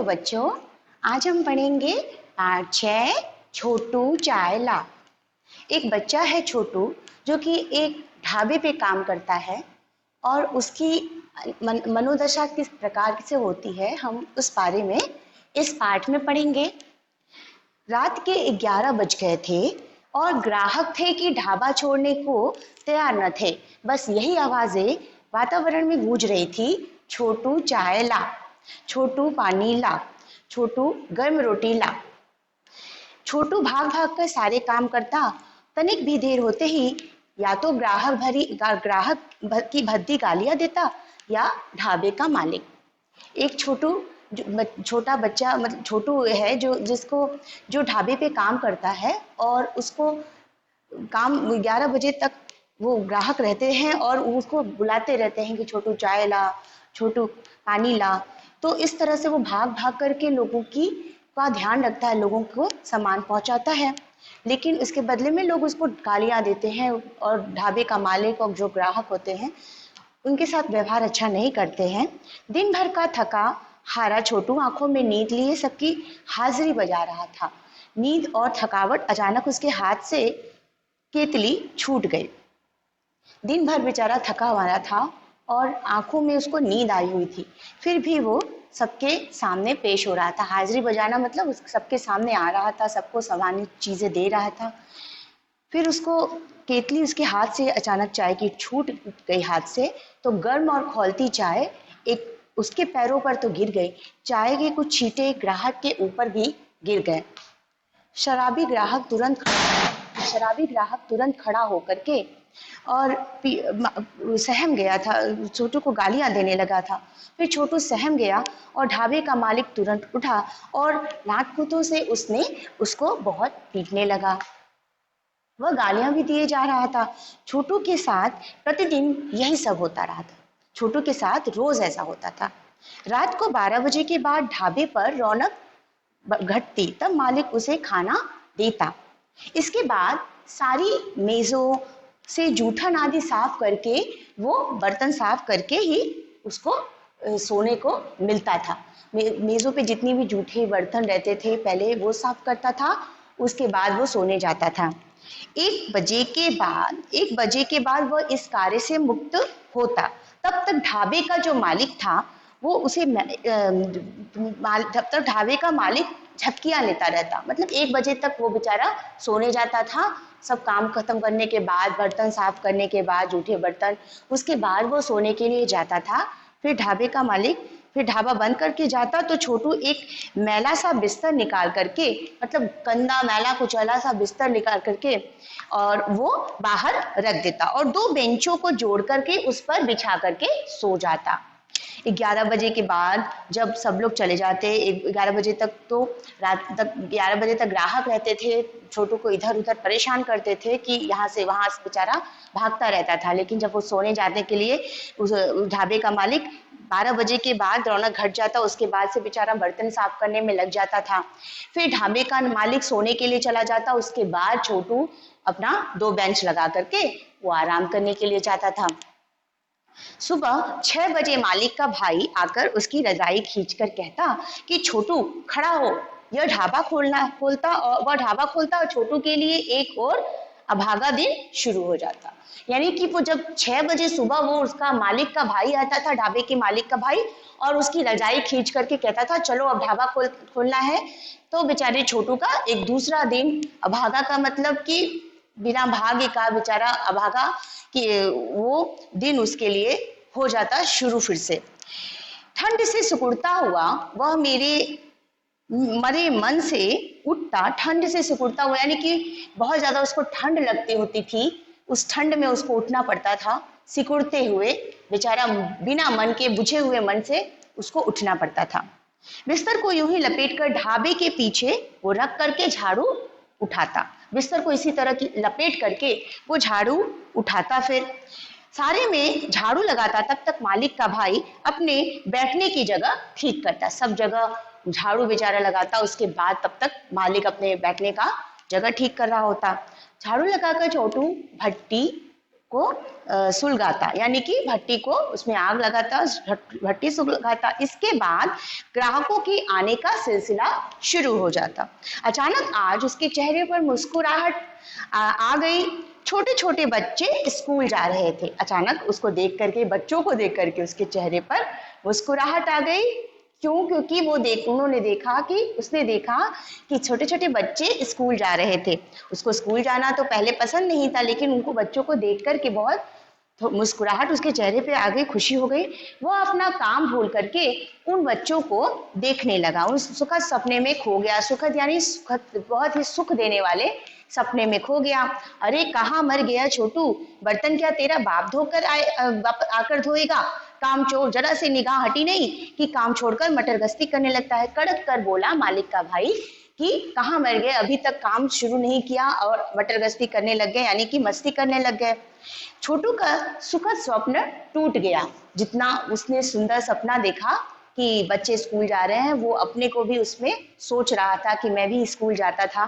बच्चों, आज हम पढ़ेंगे पाठ 6 छोटू चाय ला। एक बच्चा है छोटू जो कि एक ढाबे पे काम करता है और उसकी मनोदशा किस प्रकार से होती है हम उस बारे में इस पाठ में पढ़ेंगे। रात के 11 बज गए थे और ग्राहक थे कि ढाबा छोड़ने को तैयार न थे। बस यही आवाजें वातावरण में गूंज रही थी। छोटू चाय ला, छोटू पानी ला, छोटू गर्म रोटी ला। छोटू भाग भाग कर सारे काम करता। तनिक भी देर होते ही या तो ग्राहक की भद्दी गालियां देता या ढाबे का मालिक। एक छोटा बच्चा मतलब छोटू है जो ढाबे पे काम करता है और उसको काम 11 बजे तक वो ग्राहक रहते हैं और उसको बुलाते रहते हैं कि छोटू चाय ला, छोटू पानी ला। तो इस तरह से वो भाग भाग करके लोगों का ध्यान रखता है, लोगों को सामान पहुंचाता है, लेकिन उसके बदले में लोग उसको गालियां देते हैं और ढाबे का मालिक और जो ग्राहक होते हैं उनके साथ व्यवहार अच्छा नहीं करते हैं। दिन भर का थका हारा छोटू आंखों में नींद लिए सबकी हाजिरी बजा रहा था। नींद और थकावट अचानक उसके हाथ से केतली छूट गई। दिन भर बेचारा थका हुआ था और आंखों में उसको नींद आई हुई थी, फिर भी वो सबके सामने पेश हो रहा था। हाजिरी बजाना मतलब सबके सामने आ रहा था, सबको सामान्य चीजें दे रहा था। फिर उसको केतली उसके हाथ से अचानक चाय की छूट गई हाथ से, तो गर्म और खौलती चाय एक उसके पैरों पर तो गिर गई, चाय के कुछ छींटे ग्राहक के ऊपर भी गिर गए। शराबी ग्राहक तुरंत खड़ा होकर के और सहम गया था, छोटू को गालियां देने लगा था। फिर छोटू सहम गया और ढाबे का मालिक तुरंत उठा और लात-घूंटों से उसने उसको बहुत पीटने लगा। वह गालियां भी दिए जा रहा था। छोटू के साथ प्रतिदिन यही सब होता रहा था। छोटू के साथ रोज ऐसा होता था। रात को 12 बजे के बाद ढाबे पर रौनक घटती, तब मालिक उसे खाना देता। इसके बाद सारी मेजों से जूठन आदि साफ करके वो बर्तन साफ करके ही उसको सोने को मिलता था। मेजों पे जितनी भी जूठे बर्तन रहते थे पहले वो साफ करता था, उसके बाद वो सोने जाता था। 1 बजे के बाद वह इस कार्य से मुक्त होता। तब तक ढाबे का जो मालिक था वो उसे तब तक ढाबे का मालिक झपकियां लेता रहता। मतलब 1 बजे तक वो बेचारा सोने जाता था, सब काम खत्म करने के बाद, बर्तन साफ करने के बाद, जूठे बर्तन, उसके बाद वो सोने के लिए जाता था। फिर ढाबे का मालिक फिर ढाबा बंद करके जाता तो छोटू एक मैला सा बिस्तर निकाल करके, मतलब गंदा मैला कुचैला सा बिस्तर निकाल करके और वो बाहर रख देता और 2 बेंचों को जोड़ करके उस पर बिछा करके सो जाता। 11 बजे के बाद जब सब लोग चले जाते, 11 बजे तक तो रात तक 11 बजे तक ग्राहक रहते थे, छोटू को इधर उधर परेशान करते थे कि यहाँ से वहां से बेचारा भागता रहता था। लेकिन जब वो सोने जाने के लिए उस ढाबे का मालिक 12 बजे के बाद रौनक घट जाता, उसके बाद से बेचारा बर्तन साफ करने में लग जाता था। फिर ढाबे का मालिक सोने के लिए चला जाता, उसके बाद छोटू अपना 2 बेंच लगा करके वो आराम करने के लिए जाता था। सुबह 6 बजे मालिक का भाई आकर उसकी रजाई खींचकर कहता कि छोटू खड़ा हो, यह वह ढाबा खोलता और छोटू के लिए एक और अभागा दिन शुरू हो जाता। यानी कि वो जब 6 बजे सुबह वो उसका मालिक का भाई आता था, ढाबे के मालिक का भाई, और उसकी रजाई खींच करके कहता था चलो अब ढाबा खोलना है, तो बेचारे छोटू का एक दूसरा दिन, अभागा का मतलब कि बिना भाग्य का, बेचारा अभागा कि वो दिन उसके लिए हो जाता शुरू फिर से। ठंड से सिकुड़ता हुआ वह मेरे मरे मन से उठता, ठंड से सिकुड़ता हुआ यानी कि बहुत ज्यादा उसको ठंड लगती होती थी, उस ठंड में उसको उठना पड़ता था सिकुड़ते हुए, बेचारा बिना मन के, बुझे हुए मन से उसको उठना पड़ता था। बिस्तर को यूं ही लपेटकर ढाबे के पीछे वो रख करके झाड़ू उठाता, बिस्तर को इसी तरह की लपेट करके वो झाड़ू उठाता। फिर सारे में झाड़ू लगाता, तब तक मालिक का भाई अपने बैठने की जगह ठीक करता। सब जगह झाड़ू बेचारा लगाता, उसके बाद तब तक मालिक अपने बैठने का जगह ठीक कर रहा होता। झाड़ू लगाकर छोटू भट्टी को सुलगाता, यानी कि भट्टी को उसमें आग लगाता, भट्टी सुलगाता। इसके बाद ग्राहकों के आने का सिलसिला शुरू हो जाता। अचानक आज उसके चेहरे पर मुस्कुराहट आ गई। छोटे छोटे बच्चे स्कूल जा रहे थे। अचानक उसको देख करके, बच्चों को देख करके उसके चेहरे पर मुस्कुराहट आ गई। क्यों? क्योंकि उसने देखा कि छोटे छोटे बच्चे स्कूल जा रहे थे। उसको स्कूल जाना तो पहले पसंद नहीं था, लेकिन उनको बच्चों को देख करके बहुत तो मुस्कुराहट उसके चेहरे पे आ गई, खुशी हो गई। वो अपना काम भूल करके उन बच्चों को देखने लगा, उस सुखद सपने में खो गया। सुखद यानी सुखद, बहुत ही सुख देने वाले सपने में खो गया। अरे कहाँ मर गया छोटू, बर्तन क्या तेरा बाप धोकर आकर धोएगा? काम चोर, जरा से निगाह हटी नहीं कि काम छोड़कर मटर गश्ती करने लगता है। कड़क कर बोला मालिक का भाई कि कहाँ मर गए, अभी तक काम शुरू नहीं किया और मटर गश्ती करने लग गए, यानी कि मस्ती करने लग गए। छोटू का सुखद स्वप्न टूट गया। जितना उसने सुंदर सपना देखा कि बच्चे स्कूल जा रहे हैं, वो अपने को भी उसमें सोच रहा था कि मैं भी स्कूल जाता था।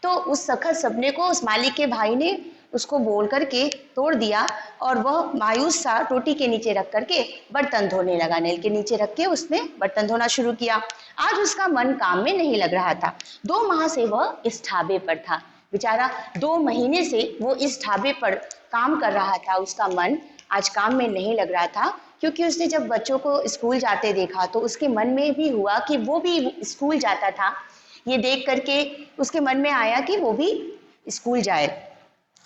तो उस सखत सपने को उस मालिक के भाई ने उसको बोल करके तोड़ दिया और वह मायूस सा टोटी के नीचे रख करके बर्तन धोने लगा। नल के नीचे रख के उसने बर्तन धोना शुरू किया। आज उसका मन काम में नहीं लग रहा था। 2 माह से वह इस ढाबे पर था। बेचारा 2 महीने से वो इस ढाबे पर काम कर रहा था। उसका मन आज काम में नहीं लग रहा था, क्योंकि उसने जब बच्चों को स्कूल जाते देखा तो उसके मन में भी हुआ कि वो भी स्कूल जाता था। ये देख करके उसके मन में आया कि वो भी स्कूल जाए।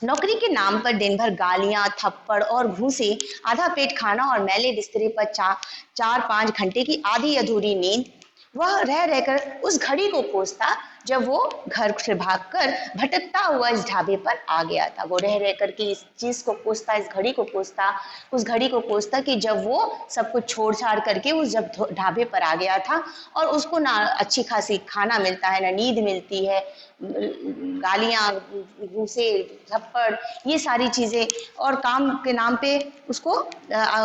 नौकरी के नाम पर दिन भर गालियां, थप्पड़ और घूंसे, आधा पेट खाना और मैले बिस्तरे पर 4-5 घंटे की आधी अधूरी नींद। वह रह रहकर उस घड़ी को कोसता जब वो घर से भागकर भटकता हुआ इस ढाबे पर आ गया था। वो रह रहकर के इस चीज को कोसता, इस घड़ी को कोसता, उस घड़ी को कोसता कि जब वो सब कुछ छोड़ छाड़ करके उस जब ढाबे पर आ गया था और उसको ना अच्छी खासी खाना मिलता है, ना नींद मिलती है, गालियां, घूंसे, थप्पड़, ये सारी चीजें, और काम के नाम पे उसको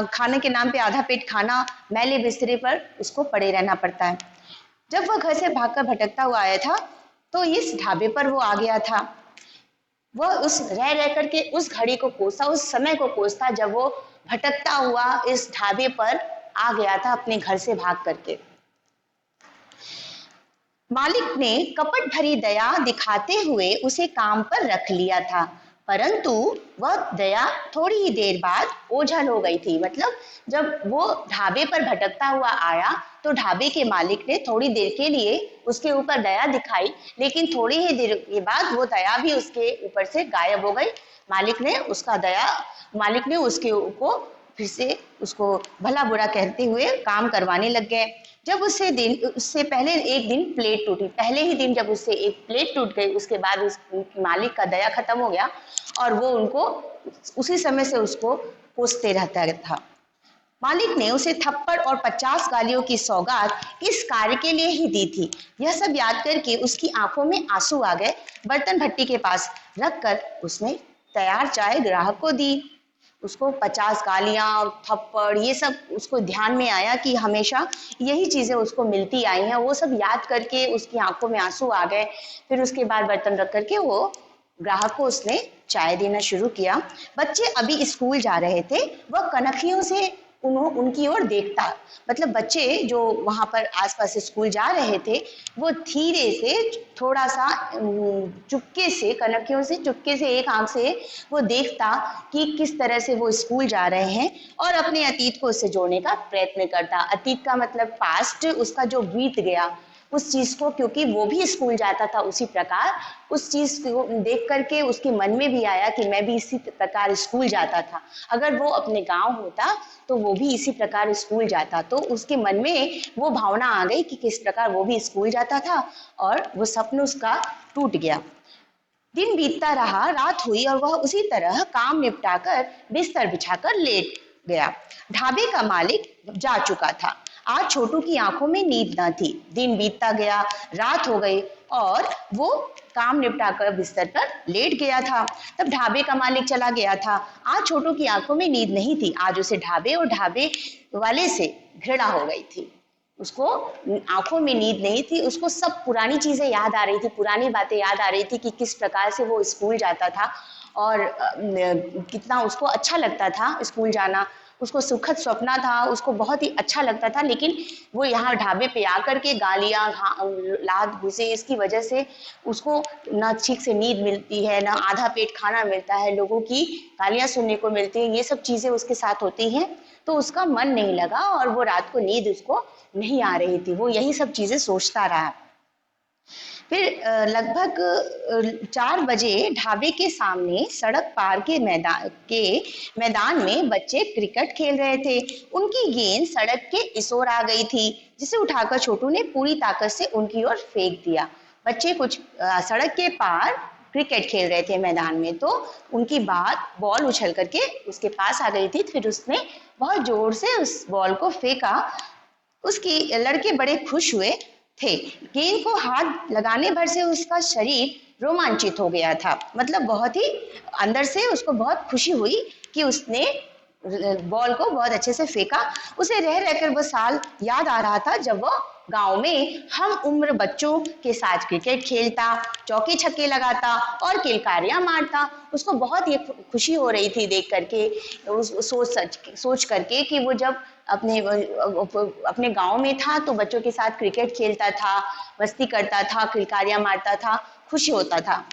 खाने के नाम पे आधा पेट खाना, मैले बिस्तरे पर उसको पड़े रहना पड़ता है। जब वह घर से भागकर भटकता हुआ आया था तो इस ढाबे पर वो आ गया था। वह उस रह रह करके उस घड़ी को कोसा, उस समय को कोसता जब वो भटकता हुआ इस ढाबे पर आ गया था अपने घर से भाग करके। मालिक ने कपट भरी दया दिखाते हुए उसे काम पर रख लिया था, परंतु वह दया थोड़ी ही देर बाद ओझल हो गई थी। मतलब जब वो ढाबे पर भटकता हुआ आया तो ढाबे के मालिक ने थोड़ी देर के लिए उसके ऊपर दया दिखाई, लेकिन थोड़ी ही देर के बाद वो दया भी उसके ऊपर से गायब हो गई। मालिक ने उसके ऊपर फिर से उसको भला बुरा कहते हुए काम करवाने लग गए। जब उससे पहले एक दिन प्लेट टूटी, पहले ही दिन जब उससे एक प्लेट टूट गई, उसके बाद उस मालिक का दया खत्म हो गया और वो उनको उसी समय से उसको कोसते रहता था। मालिक ने उसे थप्पड़ और 50 गालियों की सौगात इस कार्य के लिए ही दी थी। यह सब याद करके उसकी आंखों में आंसू आ गए। बर्तन भट्टी के पास रखकर उसने तैयार चाय ग्राहक को दी। उसको 50 गालियां, थप्पड़, ये सब उसको ध्यान में आया कि हमेशा यही चीजें उसको मिलती आई हैं। वो सब याद करके उसकी आंखों में आंसू आ गए। फिर उसके बाद बर्तन रख करके वो ग्राहक को उसने चाय देना शुरू किया। बच्चे अभी स्कूल जा रहे थे। वह कनखियों से उनकी ओर देखता। मतलब बच्चे जो वहां पर आसपास स्कूल जा रहे थे वो धीरे से, थोड़ा सा चुपके से, कनखियों से चुपके से एक आंख से वो देखता कि किस तरह से वो स्कूल जा रहे हैं और अपने अतीत को उससे जोड़ने का प्रयत्न करता। अतीत का मतलब पास्ट, उसका जो बीत गया उस चीज को, क्योंकि वो भी स्कूल जाता था उसी प्रकार, उस चीज को देख करके उसके मन में भी आया कि मैं भी इसी प्रकार स्कूल जाता था। अगर वो अपने गांव होता तो वो भी इसी प्रकार स्कूल जाता। तो उसके मन में वो भावना आ गई कि किस प्रकार वो भी स्कूल जाता था और वो सपना उसका टूट गया। दिन बीतता रहा, रात हुई और वह उसी तरह काम निपटाकर बिस्तर बिछाकर लेट गया। ढाबे का मालिक जा चुका था। आज छोटू की आंखों में नींद न थी। दिन बीतता गया, रात हो गई और वो काम निपटाकर बिस्तर पर लेट गया था। तब ढाबे का मालिक चला गया था। आज छोटू की आंखों में नींद नहीं थी। आज उसे ढाबे और ढाबे वाले से घृणा हो गई थी। उसको आंखों में नींद नहीं थी, उसको सब पुरानी चीजें याद आ रही थी, पुरानी बातें याद आ रही थी कि किस प्रकार से वो स्कूल जाता था और कितना उसको अच्छा लगता था स्कूल जाना, उसको सुखद सपना था, उसको बहुत ही अच्छा लगता था। लेकिन वो यहाँ ढाबे पे आकर के गालियाँ लात घुसे, इसकी वजह से उसको ना ठीक से नींद मिलती है, ना आधा पेट खाना मिलता है, लोगों की गालियाँ सुनने को मिलती हैं, ये सब चीज़ें उसके साथ होती हैं। तो उसका मन नहीं लगा और वो रात को नींद उसको नहीं आ रही थी, वो यही सब चीज़ें सोचता रहा। फिर लगभग 4 बजे ढाबे के सामने सड़क पार के मैदान में बच्चे क्रिकेट खेल रहे थे। उनकी गेंद सड़क के इस ओर आ गई थी, जिसे उठाकर छोटू ने पूरी ताकत से उनकी ओर फेंक दिया। बच्चे कुछ सड़क के पार क्रिकेट खेल रहे थे मैदान में, तो उनकी बात बॉल उछल करके उसके पास आ गई थी। फिर उसने बहुत जोर से उस बॉल को फेंका। उसकी लड़के बड़े खुश हुए थे। गेंद को हाथ लगाने भर से उसका शरीर रोमांचित हो गया था, मतलब बहुत ही अंदर से उसको बहुत खुशी हुई कि उसने बॉल को बहुत अच्छे से फेंका। उसे रह रहकर वो साल याद आ रहा था जब वो गांव में हम उम्र बच्चों के साथ क्रिकेट खेलता, चौके छक्के लगाता और किलकारियां मारता। उसको बहुत ही खुशी हो रही थी देख करके, सोच करके कि वो जब अपने अपने गांव में था तो बच्चों के साथ क्रिकेट खेलता था, मस्ती करता था, किलकारियां मारता था, खुशी होता था।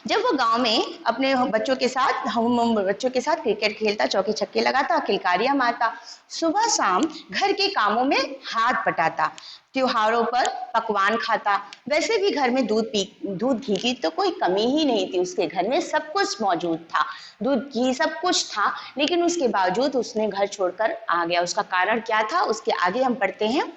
जब वो गांव में अपने बच्चों के साथ हम बच्चों के साथ क्रिकेट खेलता, चौके छक्के लगाता, किलकारियां मारता, सुबह शाम घर के कामों में हाथ बटाता, त्योहारों पर पकवान खाता। वैसे भी घर में दूध घी की तो कोई कमी ही नहीं थी, उसके घर में सब कुछ मौजूद था, दूध घी सब कुछ था। लेकिन उसके बावजूद उसने घर छोड़कर आ गया। उसका कारण क्या था, उसके आगे हम पढ़ते हैं।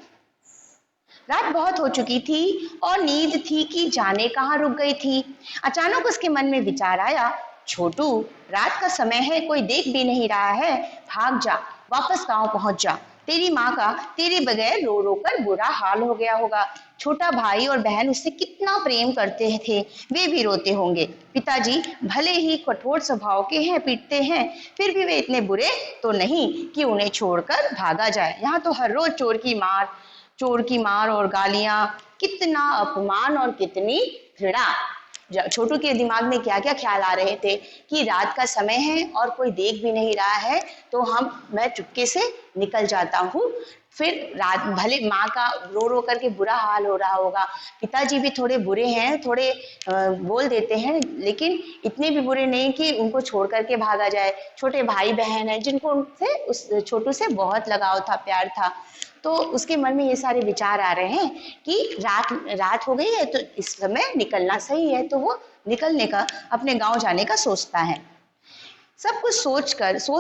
रात बहुत हो चुकी थी और नींद थी कि जाने कहाँ रुक गई थी। अचानक उसके मन में विचार आया, छोटू, रात का समय है, कोई देख भी नहीं रहा है, भाग जा, वापस गांव पहुंच जा। तेरी माँ का तेरे बगैर रो रो कर बुरा हाल हो गया होगा। छोटा भाई और बहन उससे कितना प्रेम करते थे, वे भी रोते होंगे। पिताजी भले ही कठोर स्वभाव के हैं, पीटते हैं, फिर भी वे इतने बुरे तो नहीं कि उन्हें छोड़कर भागा जाए। यहाँ तो हर रोज चोर की मार और गालियां, कितना अपमान और कितनी घृणा। छोटू के दिमाग में क्या क्या ख्याल आ रहे थे कि रात का समय है और कोई देख भी नहीं रहा है, तो मैं चुपके से निकल जाता हूँ। फिर रात भले माँ का रो रो करके बुरा हाल हो रहा होगा, पिताजी भी थोड़े बुरे हैं, थोड़े बोल देते हैं, लेकिन इतने भी बुरे नहीं कि उनको छोड़ करके भागा जाए। छोटे भाई बहन हैं जिनको उनसे, उस छोटू से बहुत लगाव था, प्यार था। तो उसके मन में ये सारे विचार आ रहे हैं कि रात रात हो गई है तो इस समय निकलना सही है। तो वो निकलने का, अपने गांव जाने का सोचता है। सब कुछ सोच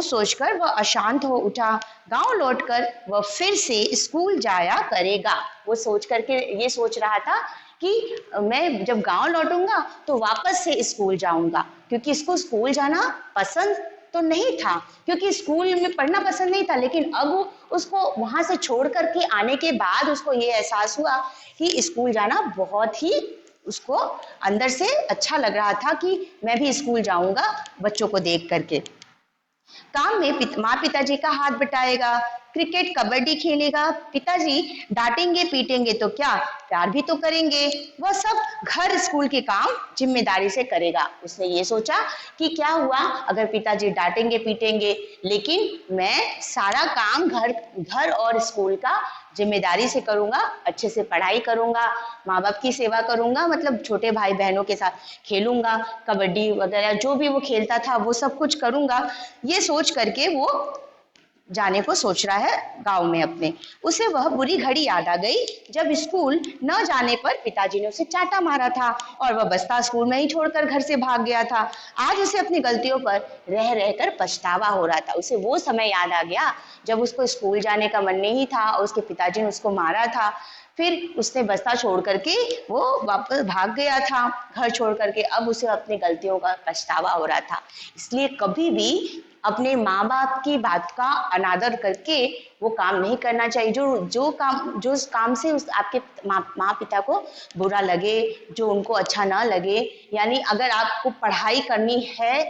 सोच कर वह अशांत हो उठा। गांव लौटकर वह फिर से स्कूल जाया करेगा। वो सोच करके ये सोच रहा था कि मैं जब गांव लौटूंगा तो वापस से स्कूल जाऊंगा, क्योंकि इसको स्कूल जाना पसंद तो नहीं था, क्योंकि स्कूल में पढ़ना पसंद नहीं था। लेकिन अब उसको वहां से छोड़ करके आने के बाद उसको ये एहसास हुआ कि स्कूल जाना बहुत ही उसको अंदर से अच्छा लग रहा था कि मैं भी स्कूल जाऊंगा बच्चों को देख करके। काम में माँ पिताजी का हाथ बटाएगा, क्रिकेट कबड्डी खेलेगा, पिताजी डांटेंगे पीटेंगे तो क्या, प्यार भी तो करेंगे। वह सब घर स्कूल के काम जिम्मेदारी से करेगा। उसने ये सोचा कि क्या हुआ अगर पिताजी डांटेंगे पीटेंगे, लेकिन मैं सारा काम घर घर और स्कूल का जिम्मेदारी से करूंगा, अच्छे से पढ़ाई करूंगा, माँ बाप की सेवा करूंगा, मतलब छोटे भाई बहनों के साथ खेलूंगा, कबड्डी वगैरह जो भी वो खेलता था वो सब कुछ करूंगा। ये सोच करके वो जाने को सोच रहा है गांव में अपने। उसे वह बुरी घड़ी याद आ गई जब स्कूल न जाने पर पिताजी ने उसे चांटा मारा था और वह बस्ता स्कूल में ही छोड़कर घर से भाग गया था। आज उसे अपनी गलतियों पर रह रहकर पछतावा हो रहा था। उसे वो समय याद आ गया जब उसको स्कूल जाने का मन नहीं था और उसके पिताजी ने उसको मारा था। फिर उसने बस्ता छोड़ करके वो वापस भाग गया था घर छोड़ करके। अब उसे अपनी गलतियों का पछतावा हो रहा था। इसलिए कभी भी अपने माँ बाप की बात का अनादर करके वो काम नहीं करना चाहिए। जो काम से आपके माँ पिता को बुरा लगे, जो उनको अच्छा ना लगे, यानी अगर आपको पढ़ाई करनी है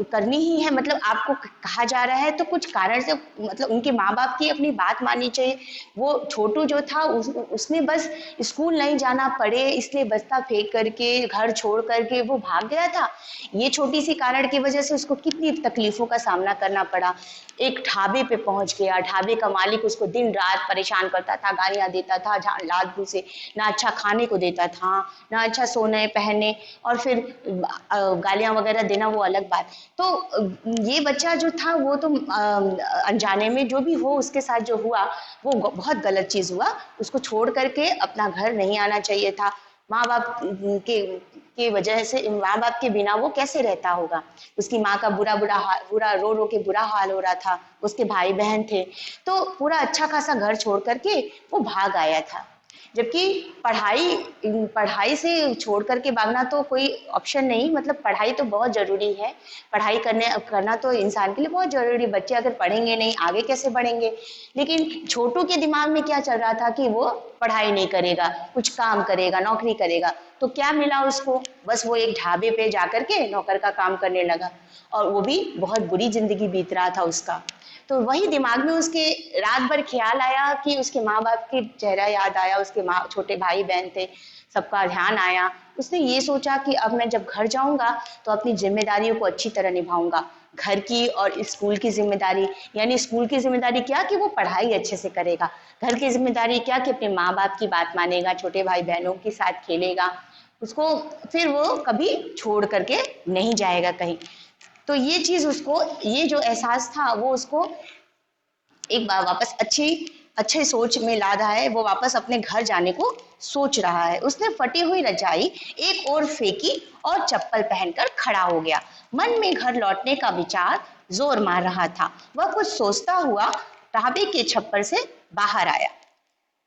करनी ही है, मतलब आपको कहा जा रहा है तो कुछ कारण से, मतलब उनके माँ बाप की अपनी बात माननी चाहिए। वो छोटू जो था उसने बस स्कूल नहीं जाना पड़े इसलिए बस्ता फेंक करके घर छोड़ करके वो भाग गया था। ये छोटी सी कारण की वजह से उसको कितनी तकलीफों का सामना करना पड़ा। एक ढाबे पे पहुंच गया, ढाबे का मालिक उसको दिन रात परेशान करता था, गालियां देता था लात घूसे, ना अच्छा खाने को देता था, ना अच्छा सोने पहनने, और फिर गालियां वगैरह देना वो अलग बात। तो ये बच्चा जो था वो तो अनजाने में जो भी हो उसके साथ जो हुआ वो बहुत गलत चीज हुआ। उसको छोड़ करके अपना घर नहीं आना चाहिए था। माँ बाप के वजह से, माँ बाप के बिना वो कैसे रहता होगा। उसकी माँ का बुरा रो रो के बुरा हाल हो रहा था, उसके भाई बहन थे, तो पूरा अच्छा खासा घर छोड़ करके वो भाग आया था। जबकि पढ़ाई पढ़ाई से छोड़ करके भागना तो कोई ऑप्शन नहीं, मतलब पढ़ाई तो बहुत जरूरी है। पढ़ाई करना तो इंसान के लिए बहुत जरूरी। बच्चे अगर पढ़ेंगे नहीं आगे कैसे बढ़ेंगे। लेकिन छोटू के दिमाग में क्या चल रहा था कि वो पढ़ाई नहीं करेगा, कुछ काम करेगा, नौकरी करेगा। तो क्या मिला उसको, बस वो एक ढाबे पे जाकर के नौकर का काम करने लगा, और वो भी बहुत बुरी जिंदगी बीत रहा था उसका। तो वही दिमाग में उसके रात भर ख्याल आया कि उसके माँ बाप की चेहरा याद आया, उसके माँ छोटे भाई बहन थे, सबका ध्यान आया। उसने ये सोचा कि अब मैं जब घर जाऊंगा तो अपनी जिम्मेदारियों को अच्छी तरह निभाऊंगा, घर की और स्कूल की जिम्मेदारी। यानी स्कूल की जिम्मेदारी क्या कि वो पढ़ाई अच्छे से करेगा, घर की जिम्मेदारी क्या कि अपने माँ बाप की बात मानेगा, छोटे भाई बहनों के साथ खेलेगा, उसको फिर वो कभी छोड़ करके नहीं जाएगा कहीं। तो ये चीज उसको, ये जो एहसास था वो उसको एक बार वापस अच्छे सोच में ला रहा है। वो वापस अपने घर जाने को सोच रहा है। उसने फटी हुई रजाई एक और फेंकी और चप्पल पहनकर खड़ा हो गया। मन में घर लौटने का विचार जोर मार रहा था। वह कुछ सोचता हुआ ढाबे के छप्पर से बाहर आया।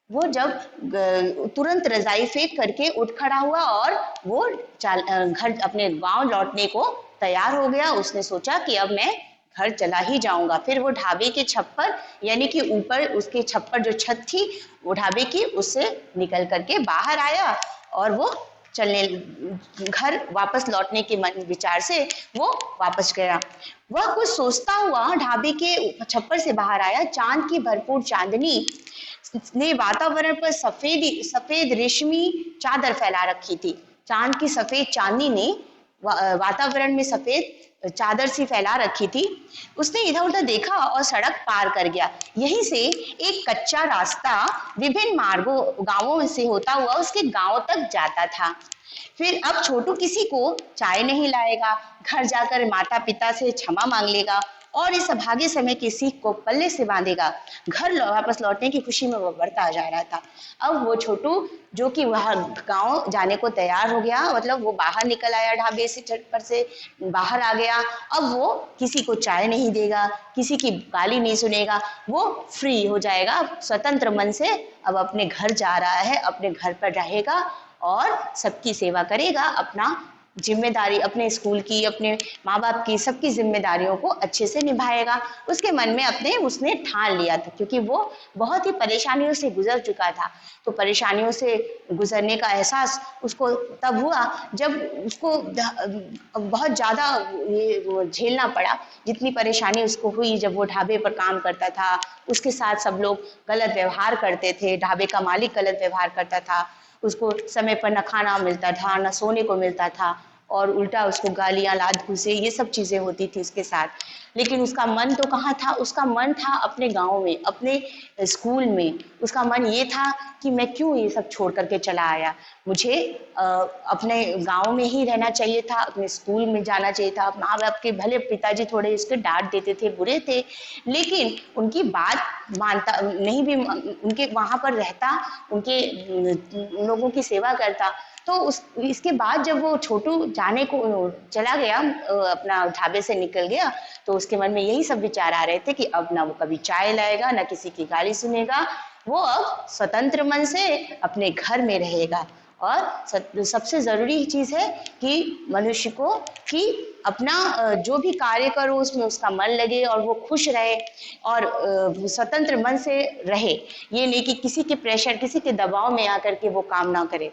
वो जब तुरंत रजाई फेंक करके उठ खड़ा हुआ और वो घर अपने गांव लौटने को तैयार हो गया। उसने सोचा कि अब मैं घर चला ही जाऊंगा। फिर वो ढाबे के छप्पर, यानी कि ऊपर उसके छप्पर जो छत थी वो ढाबे की, उससे निकल करके बाहर आया और वो चलने, घर वापस लौटने के मन विचार से वो वापस गया। वह कुछ सोचता हुआ ढाबे के छप्पर से बाहर आया। चांद की भरपूर चांदनी ने वातावरण पर सफेद रेशमी चादर फैला रखी थी। चांद की सफेद चांदनी ने वातावरण में सफेद चादर सी फैला रखी थी। उसने इधर उधर देखा और सड़क पार कर गया। यहीं से एक कच्चा रास्ता विभिन्न मार्गों गांवों से होता हुआ उसके गांव तक जाता था। फिर अब छोटू किसी को चाय नहीं लाएगा, घर जाकर माता पिता से क्षमा मांग लेगा और इस अभागे समय की सीख को पल्ले से बांधेगा। घर वापस लौटने की खुशी में वो बढ़ता जा रहा था। अब वो छोटू जो कि वह गांव जाने को तैयार हो गया, मतलब वो बाहर निकल आया, ढाबे से छत से बाहर आ गया। अब वो किसी को चाय नहीं देगा, किसी की गाली नहीं सुनेगा, वो फ्री हो जाएगा स्वतंत्र मन से। अब अपने घर जा रहा है, अपने घर पर रहेगा और सबकी सेवा करेगा, अपना जिम्मेदारी अपने स्कूल की, अपने माँ बाप की, सबकी जिम्मेदारियों को अच्छे से निभाएगा। उसके मन में उसने ठान लिया था, क्योंकि वो बहुत ही परेशानियों से गुजर चुका था। तो परेशानियों से गुजरने का एहसास उसको तब हुआ जब उसको बहुत ज्यादा ये झेलना पड़ा। जितनी परेशानी उसको हुई जब वो ढाबे पर काम करता था, उसके साथ सब लोग गलत व्यवहार करते थे, ढाबे का मालिक गलत व्यवहार करता था, उसको समय पर न खाना मिलता था, न सोने को मिलता था, और उल्टा उसको गालियां, लात घूसे, ये सब चीजें होती थी उसके साथ। लेकिन उसका मन तो कहाँ था, उसका मन था अपने गांव में, अपने स्कूल में। उसका मन ये था कि मैं क्यों ये सब छोड़ करके चला आया, मुझे अपने गांव में ही रहना चाहिए था, अपने स्कूल में जाना चाहिए था। माँ बाप के भले पिताजी थोड़े इसके डांट देते थे, बुरे थे, लेकिन उनकी बात मानता नहीं भी, उनके वहां पर रहता, उनके लोगों की सेवा करता। तो इसके बाद जब वो छोटू जाने को चला गया, अपना ढाबे से निकल गया, तो उसके मन में यही सब विचार आ रहे थे कि अब ना वो कभी चाय लाएगा, ना किसी की गाली सुनेगा, वो अब स्वतंत्र मन से अपने घर में रहेगा। और सबसे जरूरी चीज है कि मनुष्य को कि अपना जो भी कार्य करो उसमें उसका मन लगे और वो खुश रहे और स्वतंत्र मन से रहे। ये नहीं कि किसी के प्रेशर, किसी के दबाव में आकर के वो काम ना करे।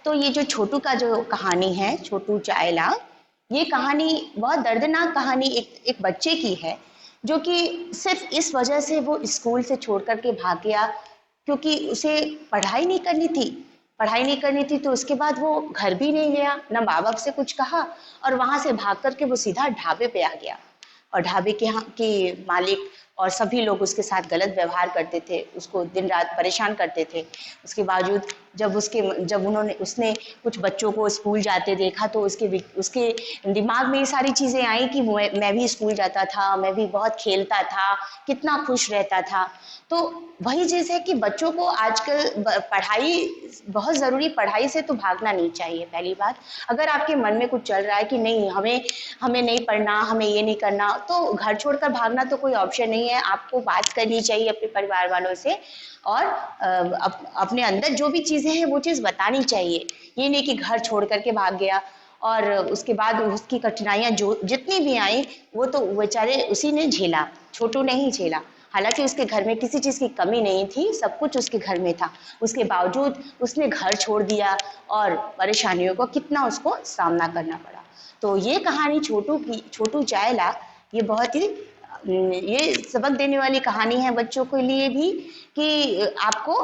तो ये जो छोटू का जो कहानी है, छोटू चायला, ये कहानी बहुत दर्दनाक कहानी एक बच्चे की है, जो कि सिर्फ इस वजह से वो स्कूल से छोड़ करके भाग गया, क्योंकि उसे पढ़ाई नहीं करनी थी। पढ़ाई नहीं करनी थी तो उसके बाद वो घर भी नहीं गया, ना माँ बाप से कुछ कहा, और वहां से भाग करके वो सीधा ढाबे पे आ गया। और ढाबे के यहाँ के मालिक और सभी लोग उसके साथ गलत व्यवहार करते थे, उसको दिन रात परेशान करते थे। उसके बावजूद जब उन्होंने उसने कुछ बच्चों को स्कूल जाते देखा, तो उसके दिमाग में ये सारी चीज़ें आई कि मैं भी स्कूल जाता था, मैं भी बहुत खेलता था, कितना खुश रहता था। तो वही चीज़ है कि बच्चों को आजकल पढ़ाई बहुत ज़रूरी, पढ़ाई से तो भागना नहीं चाहिए। पहली बात, अगर आपके मन में कुछ चल रहा है कि नहीं, हमें हमें नहीं पढ़ना, हमें ये नहीं करना, तो घर छोड़कर भागना तो कोई ऑप्शन नहीं है। आपको बात करनी चाहिए अपने परिवार वालों से, और अपने अंदर जो भी चीज़ें हैं वो चीज़ बतानी चाहिए। ये नहीं कि घर छोड़ करके भाग गया और उसके बाद उसकी कठिनाइयाँ जो जितनी भी आई, वो तो बेचारे उसी ने झेला, छोटू ने ही झेला। हालांकि उसके घर में किसी चीज़ की कमी नहीं थी, सब कुछ उसके घर में था। उसके बावजूद उसने घर छोड़ दिया और परेशानियों को कितना उसको सामना करना पड़ा। तो ये कहानी छोटू चायला, ये बहुत ही ये सबक देने वाली कहानी है बच्चों के लिए भी, कि आपको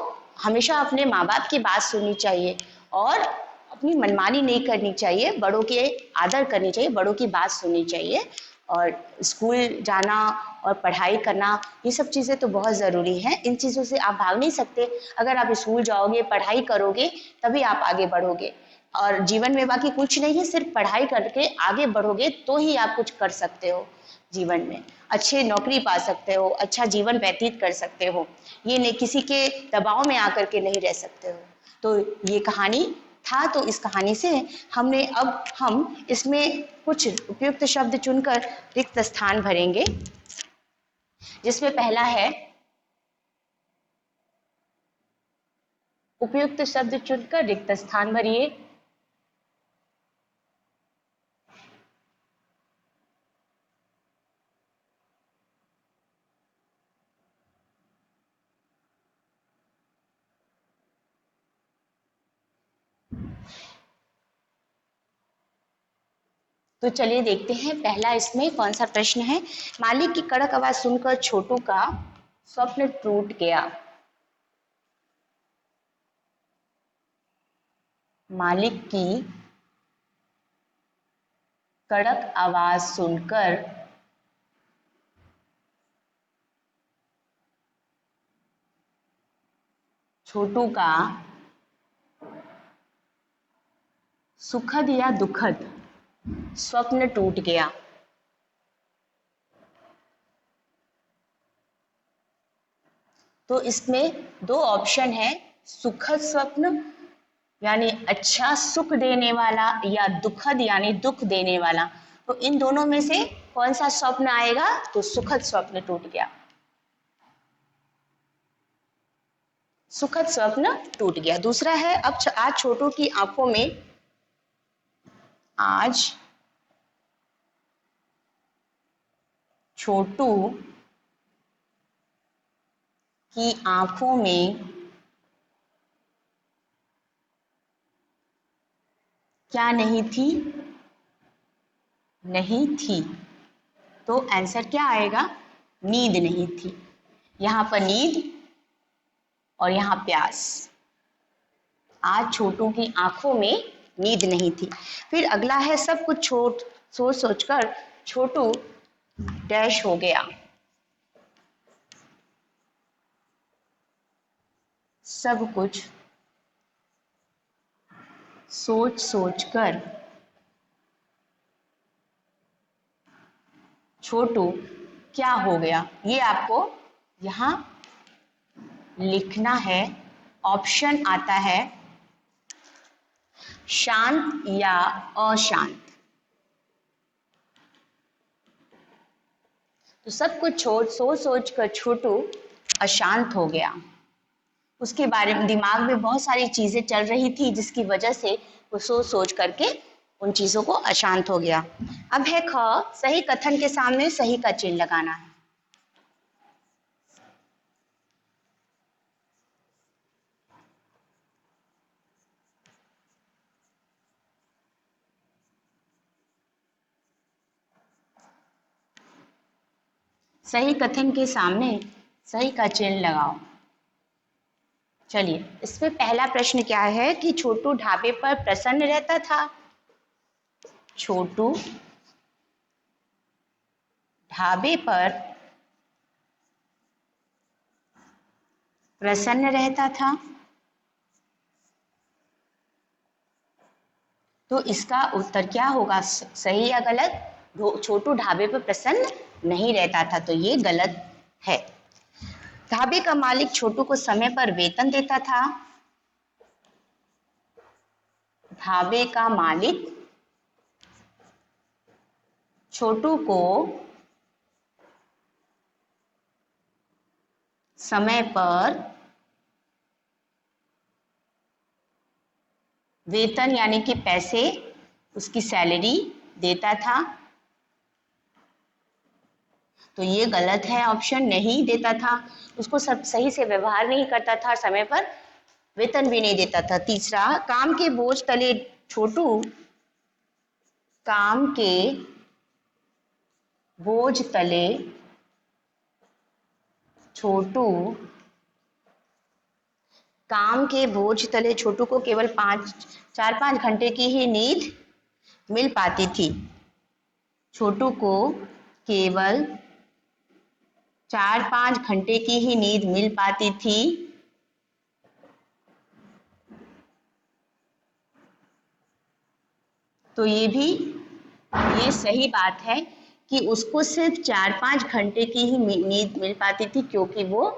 हमेशा अपने माँ बाप की बात सुननी चाहिए और अपनी मनमानी नहीं करनी चाहिए, बड़ों के आदर करनी चाहिए, बड़ों की बात सुननी चाहिए। और स्कूल जाना और पढ़ाई करना, ये सब चीज़ें तो बहुत ज़रूरी हैं। इन चीज़ों से आप भाग नहीं सकते। अगर आप स्कूल जाओगे, पढ़ाई करोगे, तभी आप आगे बढ़ोगे। और जीवन में बाकी कुछ नहीं है, सिर्फ पढ़ाई करके आगे बढ़ोगे तो ही आप कुछ कर सकते हो जीवन में, अच्छे नौकरी पा सकते हो, अच्छा जीवन व्यतीत कर सकते हो। ये नहीं किसी के दबाव में आकर के नहीं रह सकते हो। तो ये कहानी था, तो इस कहानी से हम इसमें कुछ उपयुक्त शब्द चुनकर रिक्त स्थान भरेंगे, जिसमें पहला है, उपयुक्त शब्द चुनकर रिक्त स्थान भरिए। तो चलिए देखते हैं पहला इसमें कौन सा प्रश्न है। मालिक की कड़क आवाज सुनकर छोटू का स्वप्न टूट गया। मालिक की कड़क आवाज सुनकर छोटू का सुखद या दुखद स्वप्न टूट गया। तो इसमें दो ऑप्शन है, सुखद स्वप्न यानी अच्छा सुख देने वाला, या दुखद यानी दुख देने वाला। तो इन दोनों में से कौन सा स्वप्न आएगा? तो सुखद स्वप्न टूट गया, सुखद स्वप्न टूट गया। दूसरा है, अब आज छोटू की आंखों में, आज छोटू की आंखों में क्या नहीं थी? नहीं थी। तो आंसर क्या आएगा? नींद नहीं थी। यहां पर नींद और यहाँ प्यास। आज छोटू की आंखों में नींद नहीं थी। फिर अगला है, सब कुछ सोच सोचकर छोटू डैश हो गया। सब कुछ सोच सोचकर छोटू क्या हो गया? ये आपको यहाँ लिखना है। ऑप्शन आता है शांत या अशांत। तो सब कुछ सोच सोच कर छोटू अशांत हो गया। उसके बारे में दिमाग में बहुत सारी चीजें चल रही थी, जिसकी वजह से वो सोच सोच करके उन चीजों को अशांत हो गया। अब है ख, सही कथन के सामने सही का चिन्ह लगाना है। सही कथन के सामने सही का चिन्ह लगाओ। चलिए, इसमें पहला प्रश्न क्या है कि छोटू ढाबे पर प्रसन्न रहता था। छोटू ढाबे पर प्रसन्न रहता था, तो इसका उत्तर क्या होगा, सही या गलत? छोटू ढाबे पर प्रसन्न नहीं रहता था, तो ये गलत है। ढाबे का मालिक छोटू को समय पर वेतन देता था। ढाबे का मालिक छोटू को समय पर वेतन यानी कि पैसे, उसकी सैलरी देता था, तो ये गलत है ऑप्शन, नहीं देता था। उसको सब सही से व्यवहार नहीं करता था, समय पर वेतन भी नहीं देता था। तीसरा, काम के बोझ तले छोटू काम के बोझ तले छोटू काम के बोझ तले छोटू को केवल 4-5 घंटे की ही नींद मिल पाती थी। छोटू को केवल 4-5 घंटे की ही नींद मिल पाती थी, तो ये सही बात है कि उसको सिर्फ 4-5 घंटे की ही नींद मिल पाती थी, क्योंकि वो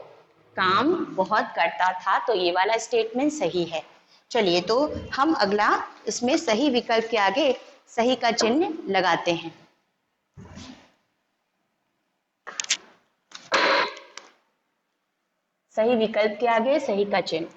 काम बहुत करता था, तो ये वाला स्टेटमेंट सही है। चलिए, तो हम अगला इसमें सही विकल्प के आगे सही का चिन्ह लगाते हैं। सही विकल्प के आगे सही का चिन्ह।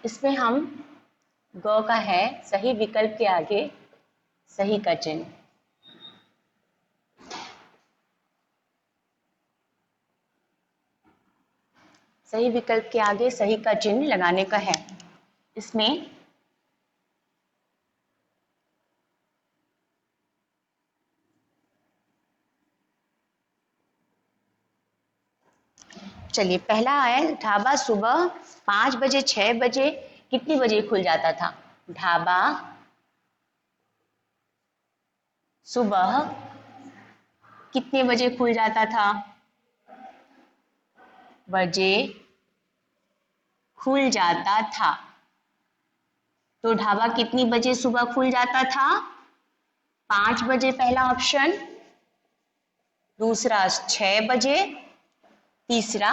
इसमें हम ग का है सही विकल्प के आगे सही का चिन्ह। सही विकल्प के आगे सही का चिन्ह लगाने का है। इसमें चलिए, पहला है ढाबा सुबह 5 बजे 6 बजे कितनी बजे खुल जाता था। ढाबा सुबह कितने बजे खुल जाता था? बजे खुल जाता था। तो ढाबा कितनी बजे सुबह खुल जाता था? 5 बजे पहला ऑप्शन, दूसरा 6 बजे, तीसरा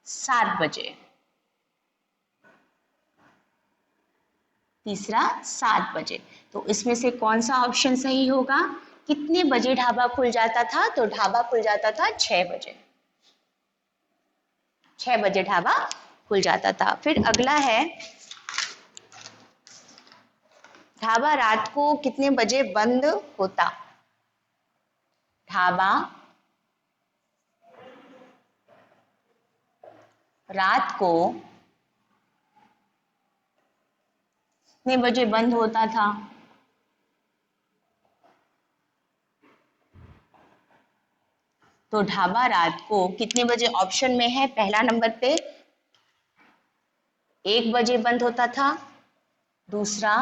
7 बजे। तीसरा 7 बजे। तो इसमें से कौन सा ऑप्शन सही होगा? कितने बजे ढाबा खुल जाता था? तो ढाबा खुल जाता था 6 बजे। 6 बजे ढाबा खुल जाता था। फिर अगला है ढाबा रात को कितने बजे बंद होता? ढाबा रात को कितने बजे बंद होता था? तो ढाबा रात को कितने बजे ऑप्शन में है, पहला नंबर पे 1 बजे बंद होता था, दूसरा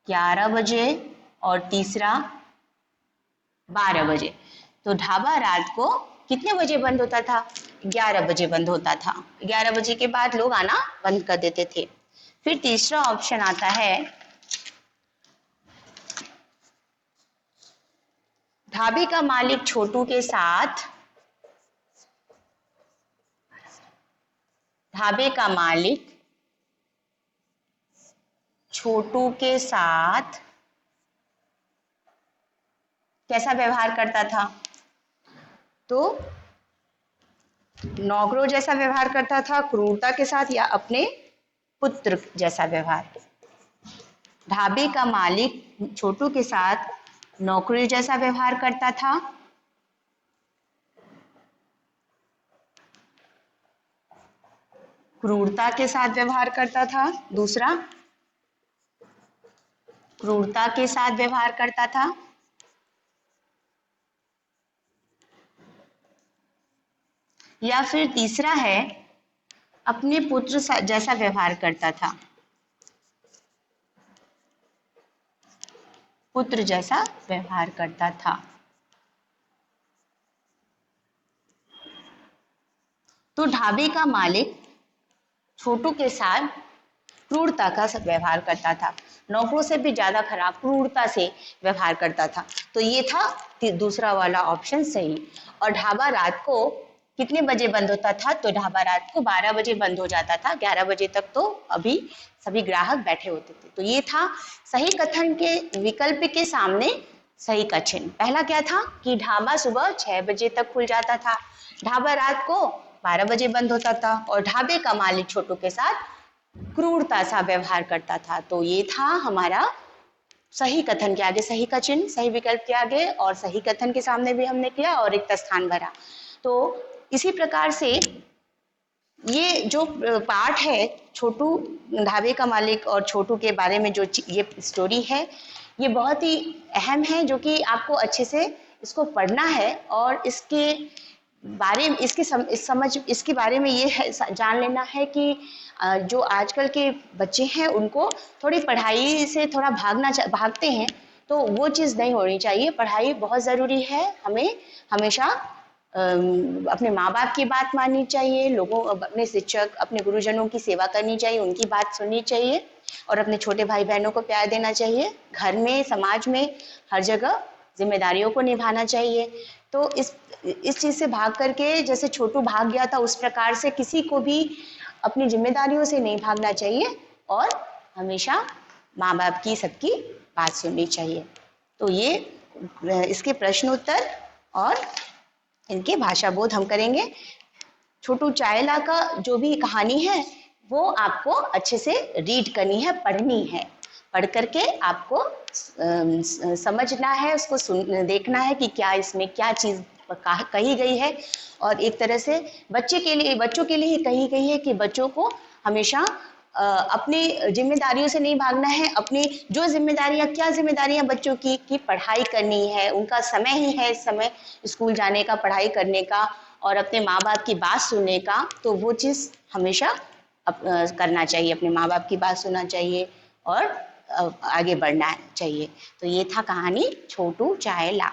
11 बजे और तीसरा 12 बजे। तो ढाबा रात को कितने बजे बंद होता था? 11 बजे बंद होता था। 11 बजे के बाद लोग आना बंद कर देते थे। फिर तीसरा ऑप्शन आता है ढाबे का मालिक छोटू के साथ ढाबे का मालिक छोटू के साथ कैसा व्यवहार करता था? तो नौकरों जैसा व्यवहार करता था क्रूरता के साथ या अपने पुत्र जैसा व्यवहार। ढाबे का मालिक छोटू के साथ नौकरी जैसा व्यवहार करता था, क्रूरता के साथ व्यवहार करता था। दूसरा, क्रूरता के साथ व्यवहार करता था, या फिर तीसरा है अपने पुत्र जैसा व्यवहार करता था, पुत्र जैसा व्यवहार करता था। तो ढाबे का मालिक छोटू के साथ क्रूरता का व्यवहार करता था, नौकरों से भी ज्यादा खराब क्रूरता से व्यवहार करता था। तो ये था दूसरा वाला ऑप्शन सही। और ढाबा रात को कितने बजे बंद होता था? तो ढाबा रात को 12 बजे बंद हो जाता था, 11 बजे तक तो अभी सभी ग्राहक बैठे होते थे। तो ये था सही कथन के विकल्प के सामने सही कथन। पहला क्या था कि ढाबा सुबह 6 बजे तक खुल जाता था, ढाबा रात को 12 बजे बंद होता था, और ढाबे का मालिक छोटू के साथ क्रूरता सा व्यवहार करता था। तो ये था हमारा सही कथन के आगे सही का चिन्ह, सही विकल्प के आगे, और सही कथन के सामने भी हमने किया और रिक्त स्थान भरा। तो इसी प्रकार से ये जो पाठ है छोटू ढाबे का मालिक और छोटू के बारे में, जो ये स्टोरी है, ये बहुत ही अहम है, जो कि आपको अच्छे से इसको पढ़ना है और इसके बारे में समझ इसके बारे में ये है, जान लेना है कि जो आजकल के बच्चे हैं उनको थोड़ी पढ़ाई से थोड़ा भागते हैं, तो वो चीज़ नहीं होनी चाहिए। पढ़ाई बहुत ज़रूरी है, हमें हमेशा अपने माँ बाप की बात माननी चाहिए, लोगों अपने शिक्षक अपने गुरुजनों की सेवा करनी चाहिए, उनकी बात सुननी चाहिए, और अपने छोटे भाई बहनों को प्यार देना चाहिए। घर में, समाज में, हर जगह जिम्मेदारियों को निभाना चाहिए। तो इस चीज़ से भाग करके, जैसे छोटू भाग गया था, उस प्रकार से किसी को भी अपनी जिम्मेदारियों से नहीं भागना चाहिए, और हमेशा माँ बाप की सबकी बात सुननी चाहिए। तो ये इसके प्रश्न उत्तर और इनके भाषा बोध हम करेंगे। छोटू चायला का जो भी कहानी है वो आपको अच्छे से रीड करनी है, पढ़नी है, पढ़ करके आपको समझना है, उसको देखना है कि क्या इसमें क्या चीज़ कही गई है, और एक तरह से बच्चों के लिए ही कही गई है कि बच्चों को हमेशा अपनी जिम्मेदारियों से नहीं भागना है। अपनी जो क्या जिम्मेदारियां बच्चों की कि पढ़ाई करनी है, उनका समय ही है इस समय स्कूल जाने का, पढ़ाई करने का, और अपने माँ बाप की बात सुनने का। तो वो चीज़ हमेशा करना चाहिए, अपने माँ बाप की बात सुनना चाहिए और आगे बढ़ना चाहिए। तो ये था कहानी छोटू चायला।